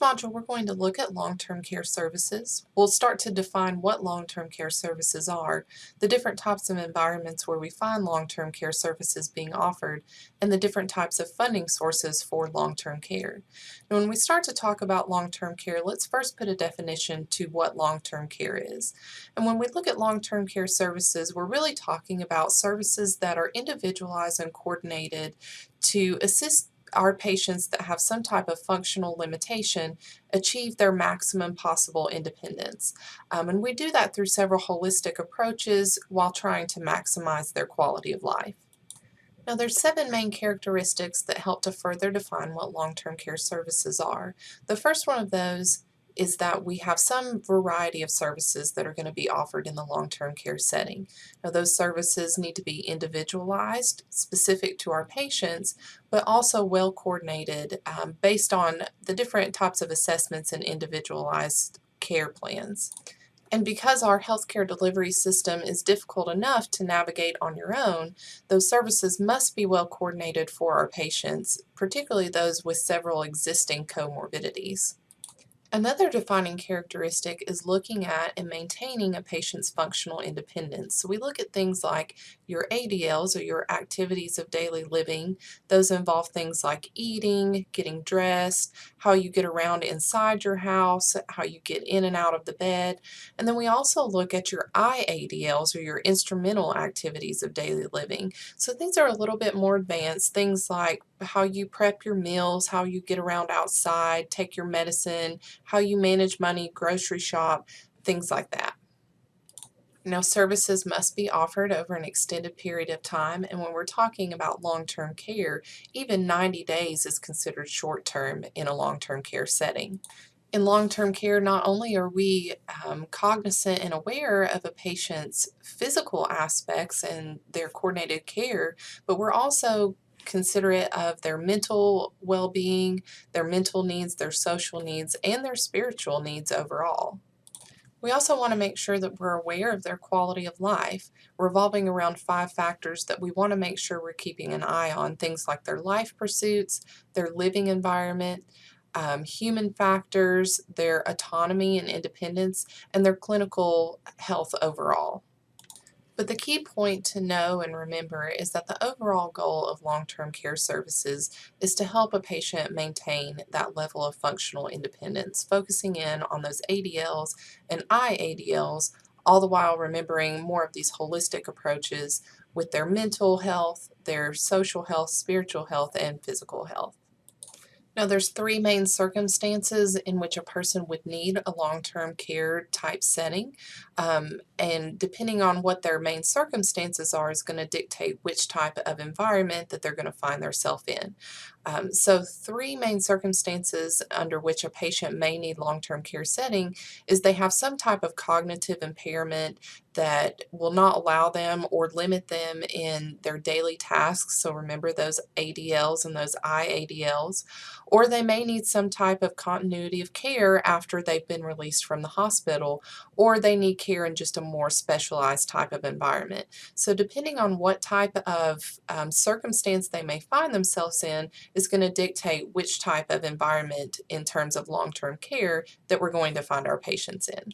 module, we're going to look at long-term care services. We'll start to define what long-term care services are, the different types of environments where we find long-term care services being offered, and the different types of funding sources for long-term care. Now, when we start to talk about long-term care, let's first put a definition to what long-term care is. And when we look at long-term care services, we're really talking about services that are individualized and coordinated to assist our patients that have some type of functional limitation achieve their maximum possible independence. And we do that through several holistic approaches while trying to maximize their quality of life. Now, there's 7 main characteristics that help to further define what long-term care services are. The first one of those is that we have some variety of services that are going to be offered in the long-term care setting. Now, those services need to be individualized, specific to our patients, but also well coordinated based on the different types of assessments and individualized care plans. And because our healthcare delivery system is difficult enough to navigate on your own, those services must be well coordinated for our patients, particularly those with several existing comorbidities. Another defining characteristic is looking at and maintaining a patient's functional independence. So we look at things like your ADLs, or your activities of daily living. Those involve things like eating, getting dressed, how you get around inside your house, how you get in and out of the bed. And then we also look at your IADLs, or your instrumental activities of daily living. So things are a little bit more advanced, things like how you prep your meals, how you get around outside, take your medicine, how you manage money, grocery shop, things like that. Now, services must be offered over an extended period of time, and when we're talking about long-term care, even 90 days is considered short-term in a long-term care setting. In long-term care, not only are we cognizant and aware of a patient's physical aspects and their coordinated care, but we're also considerate of their mental well-being, their mental needs, their social needs, and their spiritual needs overall. We also want to make sure that we're aware of their quality of life, revolving around 5 factors that we want to make sure we're keeping an eye on, things like their life pursuits, their living environment, human factors, their autonomy and independence, and their clinical health overall. But the key point to know and remember is that the overall goal of long-term care services is to help a patient maintain that level of functional independence, focusing in on those ADLs and IADLs, all the while remembering more of these holistic approaches with their mental health, their social health, spiritual health, and physical health. Now, there's 3 main circumstances in which a person would need a long-term care type setting, and depending on what their main circumstances are is going to dictate which type of environment that they're going to find themselves in. So 3 main circumstances under which a patient may need long-term care setting is they have some type of cognitive impairment that will not allow them or limit them in their daily tasks. So remember those ADLs and those IADLs. Or they may need some type of continuity of care after they've been released from the hospital, or they need care in just a more specialized type of environment. So depending on what type of circumstance they may find themselves in is going to dictate which type of environment in terms of long-term care that we're going to find our patients in.